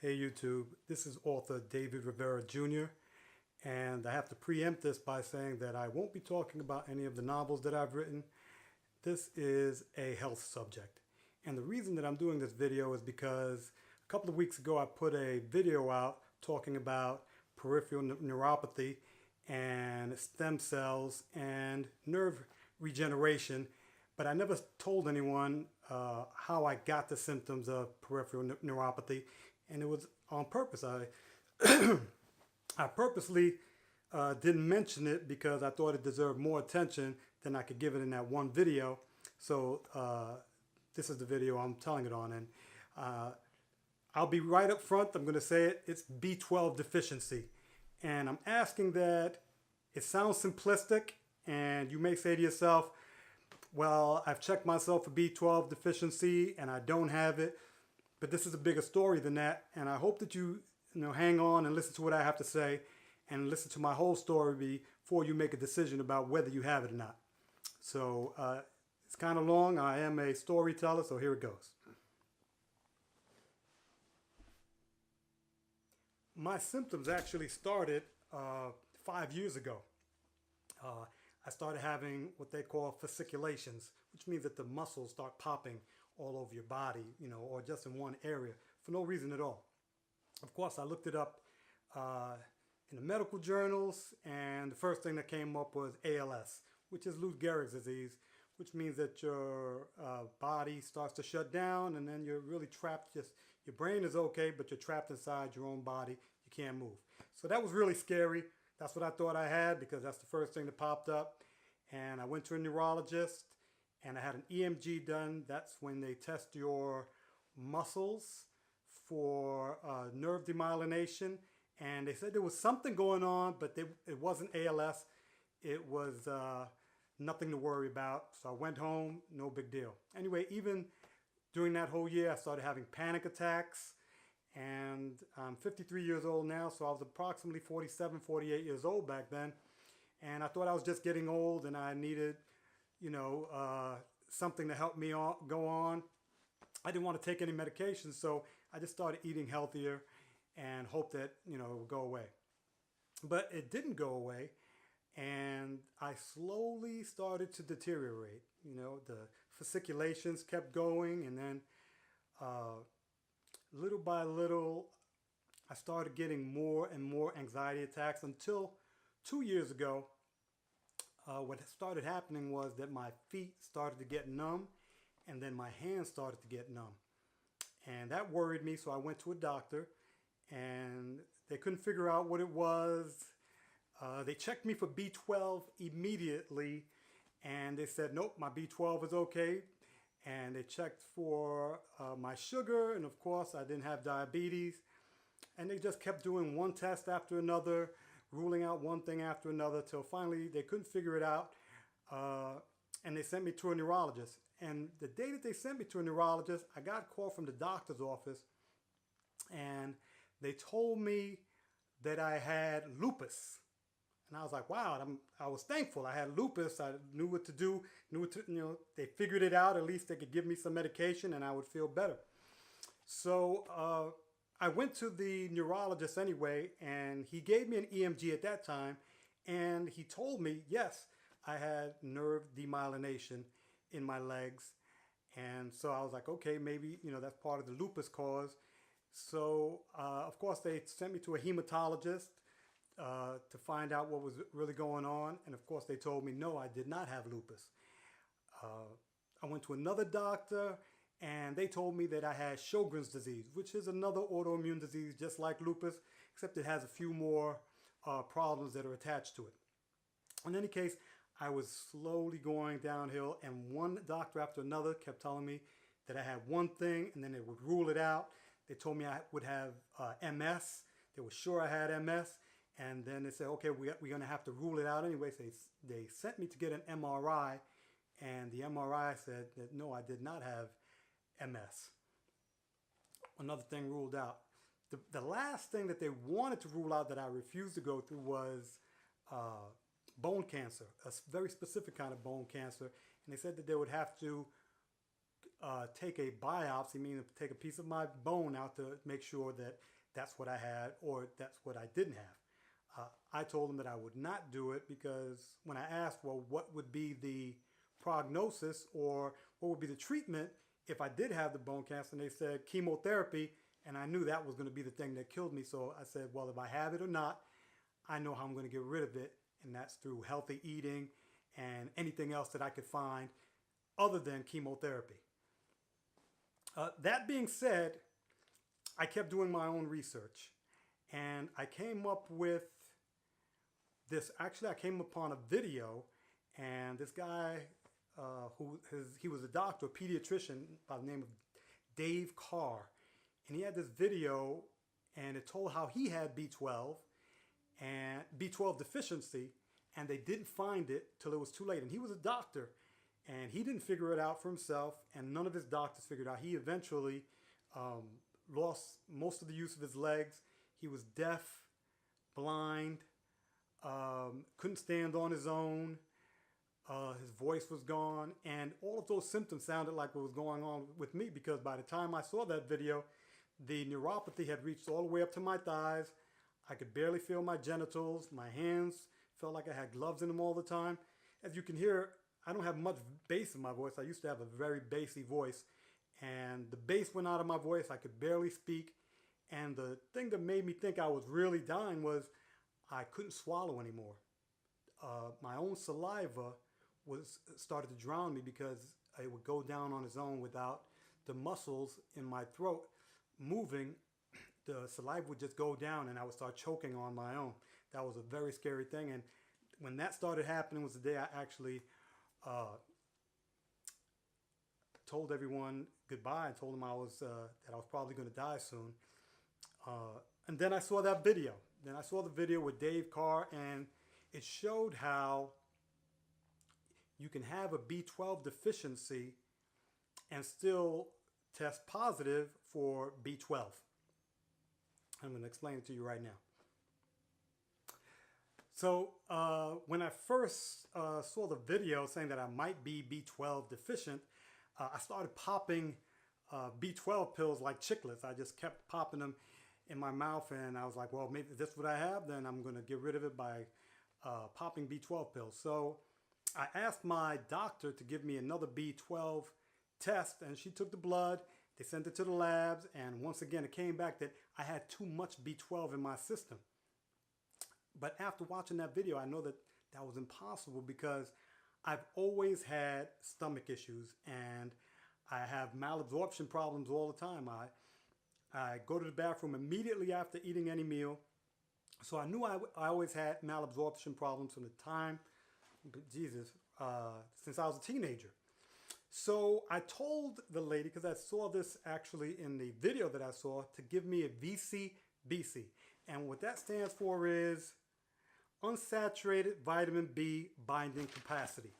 Hey YouTube, this is author David Rivera Jr. and I have to preempt this by saying that I won't be talking about any of the novels that I've written. This is a health subject. And the reason that I'm doing this video is because a couple of weeks ago I put a video out talking about peripheral neuropathy and stem cells and nerve regeneration, but I never told anyone how I got the symptoms of peripheral neuropathy, and it was on purpose. I purposely didn't mention it because I thought it deserved more attention than I could give it in that one video. So this is the video I'm telling it on, and I'll be right up front. I'm going to say it. It's B12 deficiency, and I'm asking that. It sounds simplistic, and you may say to yourself, well, I've checked myself for B12 deficiency and I don't have it, but this is a bigger story than that, and I hope that you hang on and listen to what I have to say and listen to my whole story before you make a decision about whether you have it or not. So it's kind of long. I am a storyteller, so here it goes. My symptoms actually started 5 years ago. I started having what they call fasciculations, which means that the muscles start popping all over your body, or just in one area for no reason at all. Of course, I looked it up in the medical journals, and the first thing that came up was ALS, which is Lou Gehrig's disease, which means that your body starts to shut down, and then you're really trapped. Your brain is okay, but you're trapped inside your own body. You can't move. So that was really scary. That's what I thought I had because that's the first thing that popped up. And I went to a neurologist and I had an EMG done. That's when they test your muscles for nerve demyelination. And they said there was something going on, but it wasn't ALS. It was nothing to worry about. So I went home, no big deal. Anyway, even during that whole year, I started having panic attacks. And I'm 53 years old now, so I was approximately 47, 48 years old back then. And I thought I was just getting old and I needed, something to help me go on. I didn't want to take any medication, so I just started eating healthier and hoped that, it would go away. But it didn't go away, and I slowly started to deteriorate. The fasciculations kept going, and then little by little, I started getting more and more anxiety attacks until 2 years ago. What started happening was that my feet started to get numb, and then my hands started to get numb. And that worried me, so I went to a doctor, and they couldn't figure out what it was. They checked me for B12 immediately, and they said, nope, my B12 is okay. And they checked for my sugar, and of course I didn't have diabetes. And they just kept doing one test after another, ruling out one thing after another, till finally they couldn't figure it out. And they sent me to a neurologist. And the day that they sent me to a neurologist, I got a call from the doctor's office, and they told me that I had lupus. And I was like, wow, I was thankful. I had lupus. I knew what to do, they figured it out. At least they could give me some medication and I would feel better. So I went to the neurologist anyway, and he gave me an EMG at that time. And he told me, yes, I had nerve demyelination in my legs. And so I was like, okay, maybe, that's part of the lupus cause. So, of course, they sent me to a hematologist to find out what was really going on. And of course they told me, no, I did not have lupus. I went to another doctor and they told me that I had Sjogren's disease, which is another autoimmune disease just like lupus, except it has a few more problems that are attached to it. In any case, I was slowly going downhill, and one doctor after another kept telling me that I had one thing, and then they would rule it out. They told me I would have MS. They were sure I had MS. And then they said, okay, we're going to have to rule it out anyway. So they sent me to get an MRI, and the MRI said that no, I did not have MS. Another thing ruled out. The last thing that they wanted to rule out that I refused to go through was bone cancer, a very specific kind of bone cancer. And they said that they would have to take a biopsy, meaning take a piece of my bone out to make sure that that's what I had or that's what I didn't have. I told them that I would not do it because when I asked, well, what would be the prognosis or what would be the treatment if I did have the bone cancer, and they said chemotherapy, and I knew that was going to be the thing that killed me. So I said, well, if I have it or not, I know how I'm going to get rid of it, and that's through healthy eating and anything else that I could find other than chemotherapy. That being said, I kept doing my own research, and I came up with this. Actually, I came upon a video, and this guy, he was a doctor, a pediatrician by the name of Dave Carr, and he had this video, and it told how he had B12 and B12 deficiency, and they didn't find it till it was too late. And he was a doctor, and he didn't figure it out for himself, and none of his doctors figured it out. He eventually lost most of the use of his legs. He was deaf, blind, couldn't stand on his own. His voice was gone, and all of those symptoms sounded like what was going on with me, because by the time I saw that video, the neuropathy had reached all the way up to my thighs. I could barely feel my genitals. My hands felt like I had gloves in them all the time. As you can hear, I don't have much bass in my voice. I used to have a very bassy voice, and the bass went out of my voice. I could barely speak, and the thing that made me think I was really dying was I couldn't swallow anymore. My own saliva started to drown me because it would go down on its own without the muscles in my throat moving. The saliva would just go down, and I would start choking on my own. That was a very scary thing, and when that started happening was the day I actually told everyone goodbye and told them that I was probably going to die soon. And then I saw that video. Then I saw the video with Dave Carr, and it showed how you can have a B12 deficiency and still test positive for B12. I'm going to explain it to you right now. So when I first saw the video saying that I might be B12 deficient, I started popping B12 pills like chiclets. I just kept popping them in my mouth, and I was like, well, maybe this is what I have, then I'm going to get rid of it by popping B12 pills. So I asked my doctor to give me another B12 test, and she took the blood. They sent it to the labs, and once again, it came back that I had too much B12 in my system. But after watching that video, I know that that was impossible because I've always had stomach issues, and I have malabsorption problems all the time. I go to the bathroom immediately after eating any meal. So I knew I always had malabsorption problems from the time, since I was a teenager. So I told the lady, because I saw this actually in the video that I saw, to give me a VCBC. And what that stands for is unsaturated vitamin B binding capacity.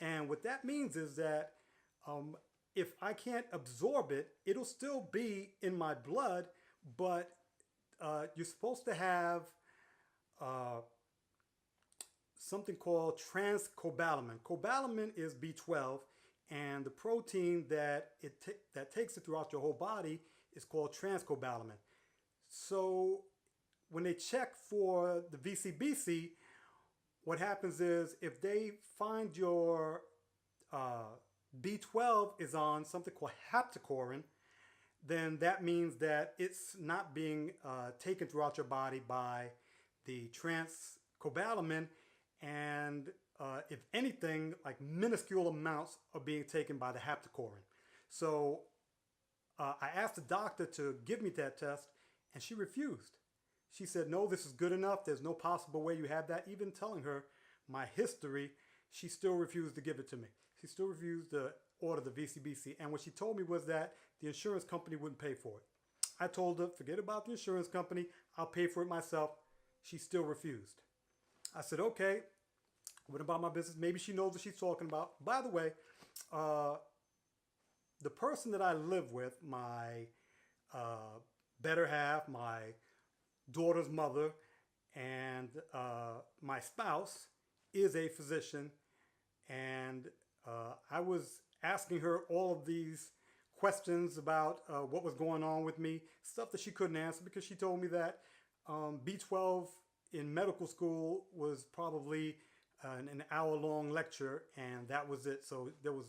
And what that means is that if I can't absorb it, it'll still be in my blood, but you're supposed to have something called transcobalamin. Cobalamin is B12, and the protein that takes it throughout your whole body is called transcobalamin. So when they check for the VCBC, what happens is if they find your B12 is on something called haptocorin, then that means that it's not being taken throughout your body by the transcobalamin, and if anything, like minuscule amounts are being taken by the haptocorin. So I asked the doctor to give me that test, and she refused. She said, no, this is good enough. There's no possible way you have that. Even telling her my history, she still refused to give it to me. She still refused to order the VCBC. And what she told me was that the insurance company wouldn't pay for it. I told her, forget about the insurance company. I'll pay for it myself. She still refused. I said, okay, what about my business? Maybe she knows what she's talking about. By the way, the person that I live with, my better half, my daughter's mother, and my spouse is a physician, and I was asking her all of these questions about what was going on with me, stuff that she couldn't answer because she told me that B12 in medical school was probably an hour-long lecture, and that was it. So there was,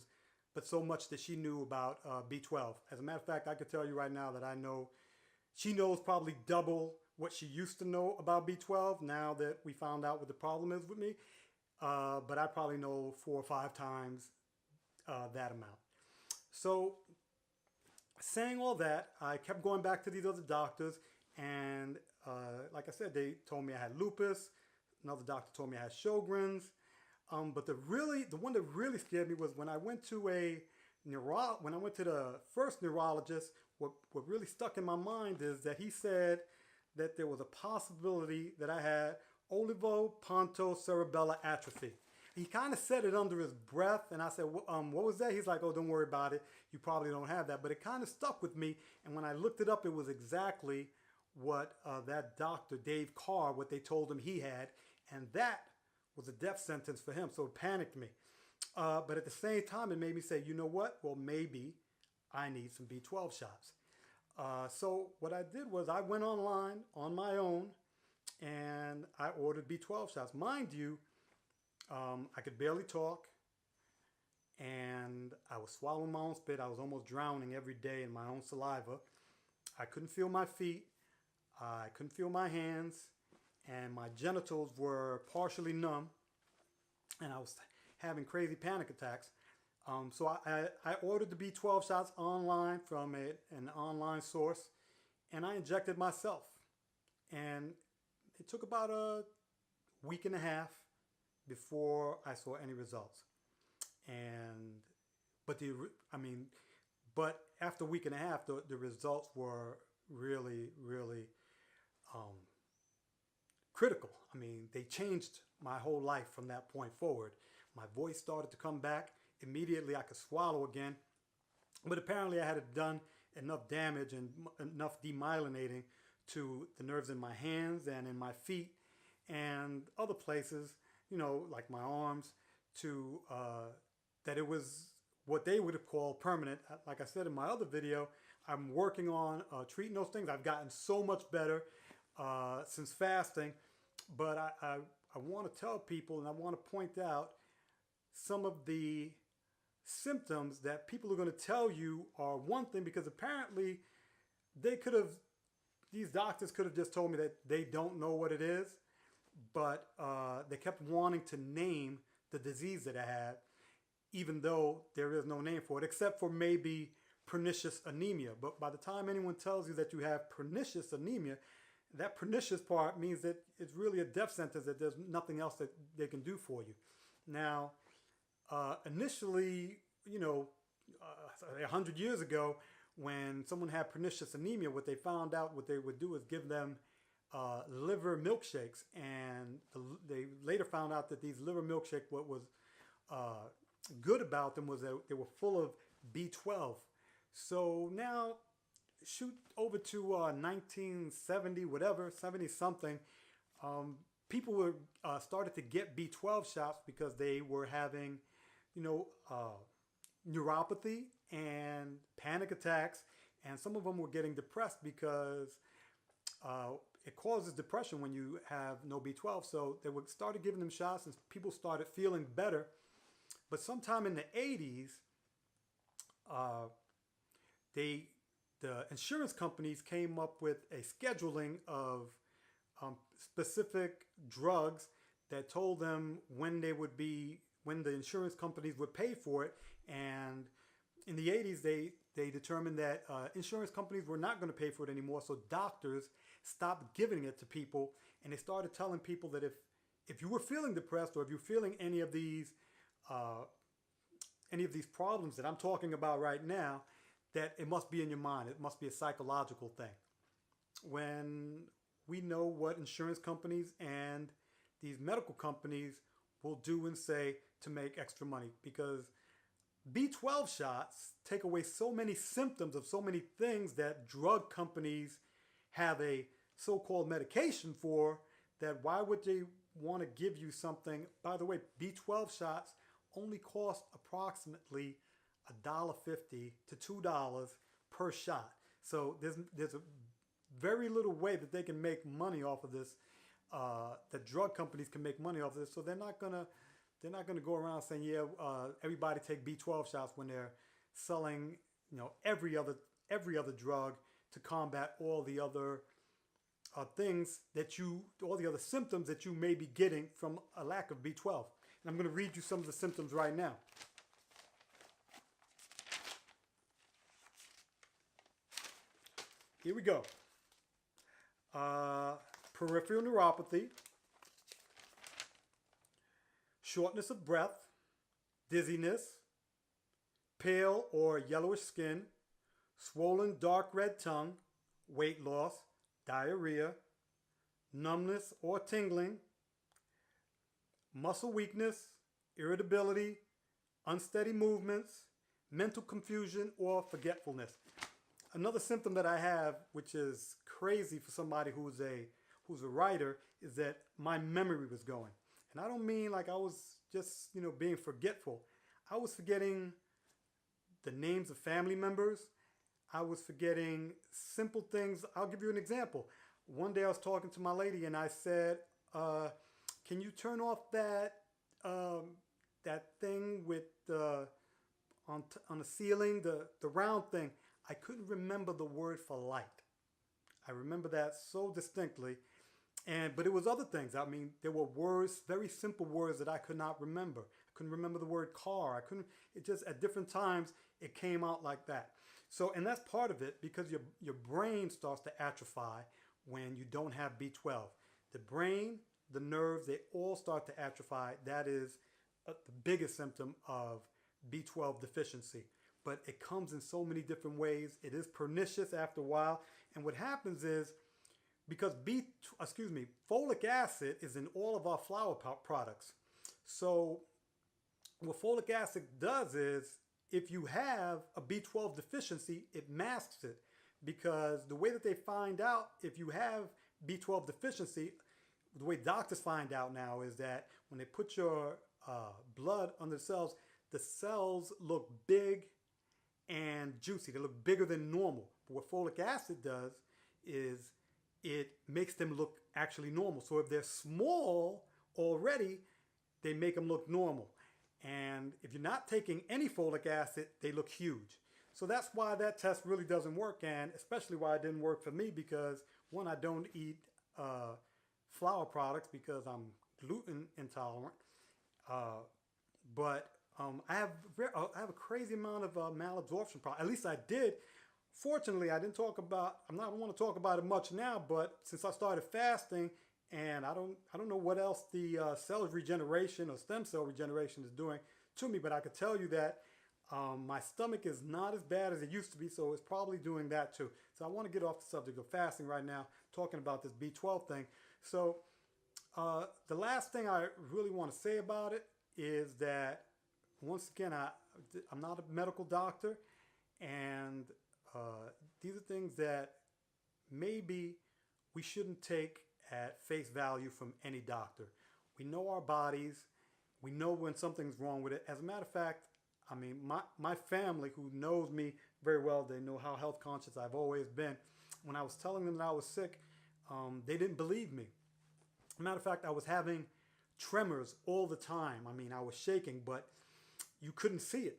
but so much that she knew about B12. As a matter of fact, I could tell you right now that I know she knows probably double what she used to know about B12 now that we found out what the problem is with me. But I probably know 4 or 5 times that amount. So saying all that, I kept going back to these other doctors, and like I said, they told me I had lupus. Another doctor told me I had Sjogren's. But the one that really scared me was when I went to the first neurologist. What really stuck in my mind is that he said that there was a possibility that I had olivopontocerebellar atrophy. He kind of said it under his breath, and I said, what was that? He's like, oh, don't worry about it. You probably don't have that. But it kind of stuck with me, and when I looked it up, it was exactly what that doctor, Dave Carr, what they told him he had, and that was a death sentence for him, so it panicked me. But at the same time, it made me say, you know what? Well, maybe I need some B12 shots. So what I did was I went online on my own, and I ordered B12 shots. Mind you, I could barely talk, and I was swallowing my own spit. I was almost drowning every day in my own saliva. I couldn't feel my feet. I couldn't feel my hands, and my genitals were partially numb, and I was having crazy panic attacks. So I ordered the B12 shots online from an online source, and I injected myself. And it took about a week and a half before I saw any results. But after a week and a half, the results were really, really critical. I mean, they changed my whole life from that point forward. My voice started to come back. Immediately I could swallow again. But apparently I had done enough damage and enough demyelinating to the nerves in my hands and in my feet and other places, like my arms, to that it was what they would have called permanent. Like I said in my other video, I'm working on treating those things. I've gotten so much better since fasting, but I want to tell people, and I want to point out some of the symptoms that people are going to tell you are one thing, because apparently these doctors could have just told me that they don't know what it is, but they kept wanting to name the disease that I had, even though there is no name for it, except for maybe pernicious anemia. But by the time anyone tells you that you have pernicious anemia, that pernicious part means that it's really a death sentence, that there's nothing else that they can do for you. Now, initially, 100 years ago, when someone had pernicious anemia, what they found out what they would do is give them liver milkshakes, and they later found out that these liver milkshakes, what was good about them was that they were full of B12. So now, shoot over to 1970, whatever, 70 something, people were started to get B12 shots because they were having, neuropathy and panic attacks, and some of them were getting depressed because it causes depression when you have no B12. So they would started giving them shots, and people started feeling better. But sometime in the 80s, the insurance companies came up with a scheduling of specific drugs that told them when the insurance companies would pay for it. And in the 80s, they determined that insurance companies were not going to pay for it anymore. So doctors stopped giving it to people, and they started telling people that if you were feeling depressed, or if you're feeling any of these problems that I'm talking about right now, that it must be in your mind. It must be a psychological thing. When we know what insurance companies and these medical companies will do and say to make extra money, because B12 shots take away so many symptoms of so many things that drug companies have a so-called medication for, that why would they want to give you something? By the way, B12 shots only cost approximately $1.50 to $2 per shot. So there's a very little way that they can make money off of this. That drug companies can make money off of this. So they're not gonna go around saying, yeah, everybody take B12 shots when they're selling, every other drug to combat all the other all the other symptoms that you may be getting from a lack of B12. And I'm going to read you some of the symptoms right now. Here we go. Peripheral neuropathy, shortness of breath, dizziness, pale or yellowish skin, swollen dark red tongue, weight loss, diarrhea, numbness or tingling, muscle weakness, irritability, unsteady movements, mental confusion or forgetfulness. Another symptom that I have, which is crazy for somebody who's a writer, is that my memory was going. And I don't mean like I was just, being forgetful. I was forgetting the names of family members. I was forgetting simple things. I'll give you an example. One day I was talking to my lady and I said, can you turn off that thing with on the ceiling, the round thing? I couldn't remember the word for light. I remember that so distinctly. But it was other things. I mean, there were words, very simple words that I could not remember. I couldn't remember the word car. It just, at different times, it came out like that. So, and that's part of it because your brain starts to atrophy when you don't have B12. The brain, the nerves, they all start to atrophy. That is the biggest symptom of B12 deficiency. But it comes in so many different ways. It is pernicious after a while. And what happens is, because folic acid is in all of our flour products. So what folic acid does is, if you have a B12 deficiency, it masks it. Because the way that they find out if you have B12 deficiency, the way doctors find out now is that when they put your blood on the cells look big and juicy. They look bigger than normal. But what folic acid does is it makes them look actually normal. So if they're small already, they make them look normal. And if you're not taking any folic acid, they look huge. So that's why that test really doesn't work, and especially why it didn't work for me, because one, I don't eat flour products because I'm gluten intolerant. But I have a crazy amount of malabsorption problem. At least I did. Fortunately, I don't want to talk about it much now, but since I started fasting, and I don't know what else the cell regeneration or stem cell regeneration is doing to me, but I could tell you that my stomach is not as bad as it used to be, so it's probably doing that too. So I want to get off the subject of fasting right now, talking about this B12 thing. So the last thing I really want to say about it is that, once again, I'm not a medical doctor, and these are things that maybe we shouldn't take at face value from any doctor. We know our bodies. We know when something's wrong with it. As a matter of fact, I mean, my family, who knows me very well, they know how health conscious I've always been. When I was telling them that I was sick, they didn't believe me. As a matter of fact, I was having tremors all the time. I mean, I was shaking, but you couldn't see it.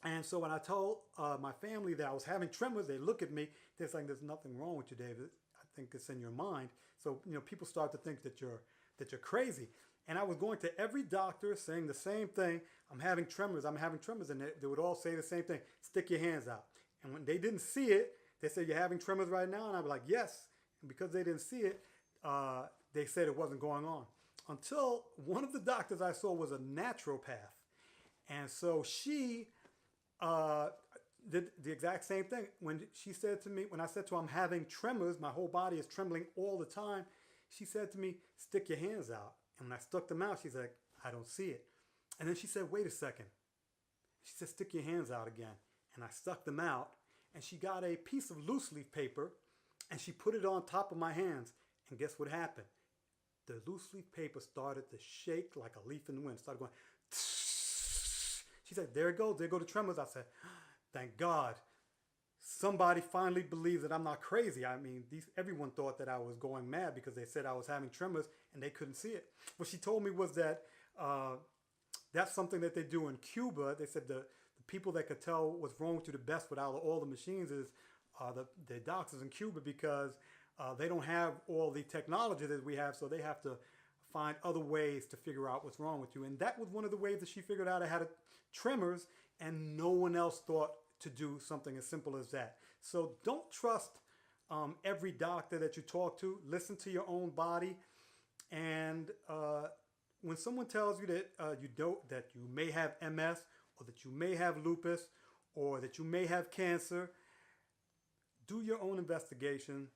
And so when I told my family that I was having tremors, they look at me, they're saying, "There's nothing wrong with you, David. I think it's in your mind." So, people start to think that you're crazy. And I was going to every doctor saying the same thing. I'm having tremors. And they would all say the same thing. "Stick your hands out." And when they didn't see it, they said, "You're having tremors right now?" And I'd be like, "Yes." And because they didn't see it, they said it wasn't going on. Until one of the doctors I saw was a naturopath. And so she did the exact same thing. When she said to me, when I said to her, "I'm having tremors, my whole body is trembling all the time," she said to me, "Stick your hands out." And when I stuck them out, she's like, "I don't see it." And then she said, "Wait a second." She said, "Stick your hands out again." And I stuck them out, and she got a piece of loose leaf paper and she put it on top of my hands. And guess what happened? The loose leaf paper started to shake like a leaf in the wind. It started going, She said, there it goes. There go the tremors. I said, thank God. Somebody finally believes that I'm not crazy. I mean, everyone thought that I was going mad because they said I was having tremors and they couldn't see it. What she told me was that that's something that they do in Cuba. They said the people that could tell what's wrong with you the best without all the machines is the doctors in Cuba, because they don't have all the technology that we have, so they have to find other ways to figure out what's wrong with you. And that was one of the ways that she figured out I had tremors, and no one else thought to do something as simple as that. So don't trust every doctor that you talk to. Listen to your own body. And when someone tells you that that you may have MS, or that you may have lupus, or that you may have cancer, do your own investigation.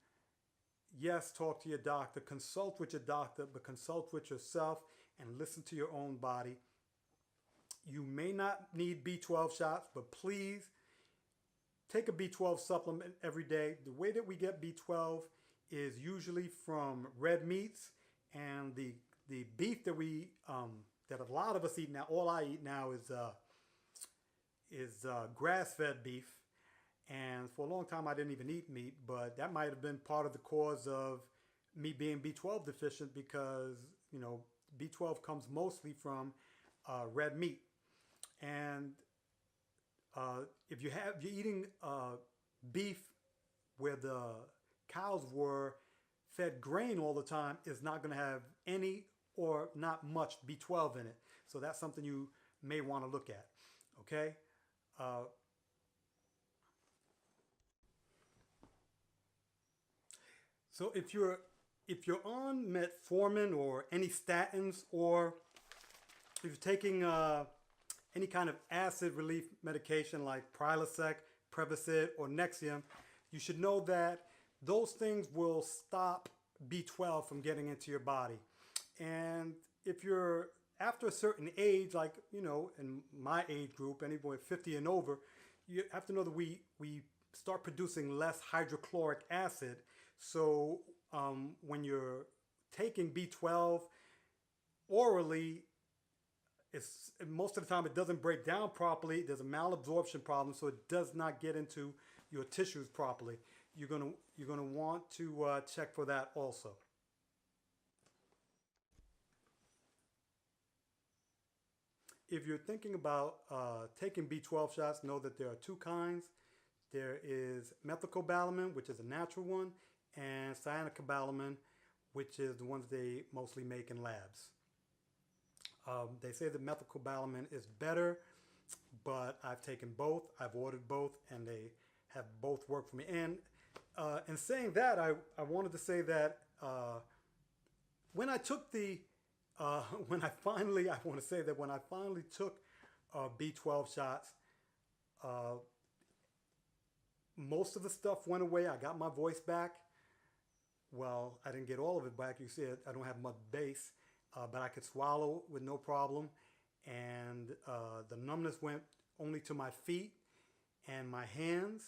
Yes, talk to your doctor, consult with your doctor, but consult with yourself and listen to your own body. You may not need B12 shots, but please take a B12 supplement every day. The way that we get B12 is usually from red meats, and the beef that that a lot of us eat now. All I eat now is grass-fed beef, and for a long time I didn't even eat meat, but that might have been part of the cause of me being B12 deficient, because B12 comes mostly from red meat. And if you're eating beef where the cows were fed grain all the time, is not going to have any or not much B12 in it. So that's something you may want to look at. Okay. So if you're on metformin or any statins, or if you're taking any kind of acid relief medication like Prilosec, Prevacid, or Nexium, you should know that those things will stop B12 from getting into your body. And if you're after a certain age, like in my age group, anybody 50 and over, you have to know that we start producing less hydrochloric acid. So when you're taking B12 orally, most of the time it doesn't break down properly. There's a malabsorption problem, so it does not get into your tissues properly. You're gonna want to check for that also. If you're thinking about taking B12 shots, know that there are two kinds. There is methylcobalamin, which is a natural one, and cyanocobalamin, which is the ones they mostly make in labs. They say that methylcobalamin is better, but I've taken both. I've ordered both, and they have both worked for me. And in saying that, I wanted to say that when I took when I finally took B12 shots, most of the stuff went away. I got my voice back. Well, I didn't get all of it back. You see, I don't have much bass, but I could swallow with no problem. And the numbness went only to my feet and my hands.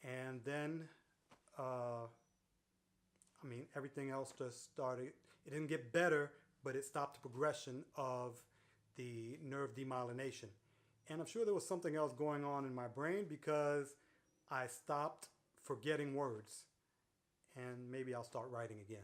And then, everything else just started. It didn't get better, but it stopped the progression of the nerve demyelination. And I'm sure there was something else going on in my brain, because I stopped forgetting words. And maybe I'll start writing again.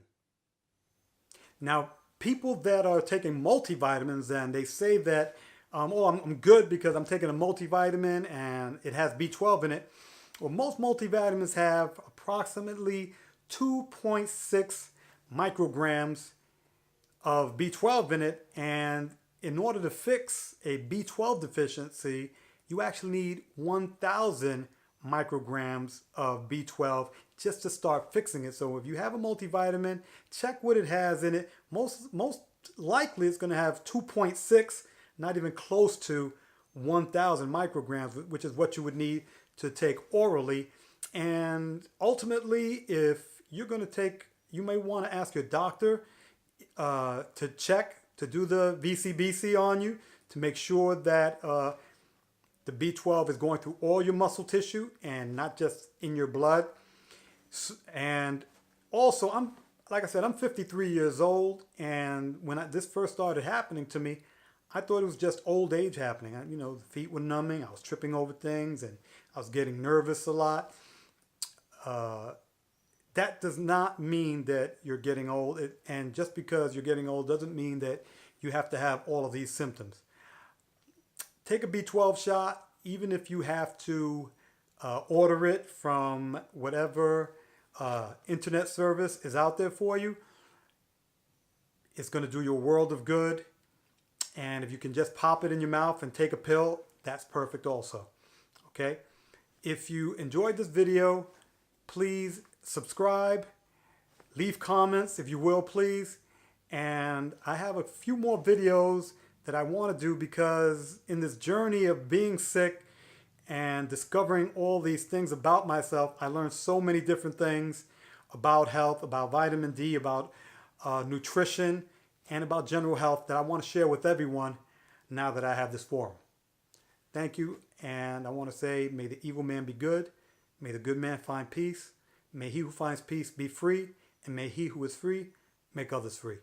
Now, people that are taking multivitamins, and they say that, I'm good because I'm taking a multivitamin and it has B12 in it. Well, most multivitamins have approximately 2.6 micrograms of B12 in it, and in order to fix a B12 deficiency, you actually need 1,000 micrograms of B12 just to start fixing it. So if you have a multivitamin, check what it has in it. Most likely it's going to have 2.6, not even close to 1,000 micrograms, which is what you would need to take orally. And ultimately, if you're going to take, you may want to ask your doctor to check, to do the VCBC on you, to make sure that the B12 is going through all your muscle tissue and not just in your blood. And also, like I said, I'm 53 years old, and when this first started happening to me, I thought it was just old age happening. You know, the feet were numbing. I was tripping over things and I was getting nervous a lot. That does not mean that you're getting old. And just because you're getting old doesn't mean that you have to have all of these symptoms. Take a B12 shot, even if you have to order it from whatever internet service is out there for you. It's going to do you a world of good. And if you can just pop it in your mouth and take a pill, that's perfect also. Okay? If you enjoyed this video, please subscribe, leave comments if you will, please. And I have a few more videos that I want to do, because in this journey of being sick and discovering all these things about myself, I learned so many different things about health, about vitamin D, about nutrition, and about general health that I want to share with everyone now that I have this forum. Thank you, and I want to say, may the evil man be good, may the good man find peace, may he who finds peace be free, and may he who is free make others free.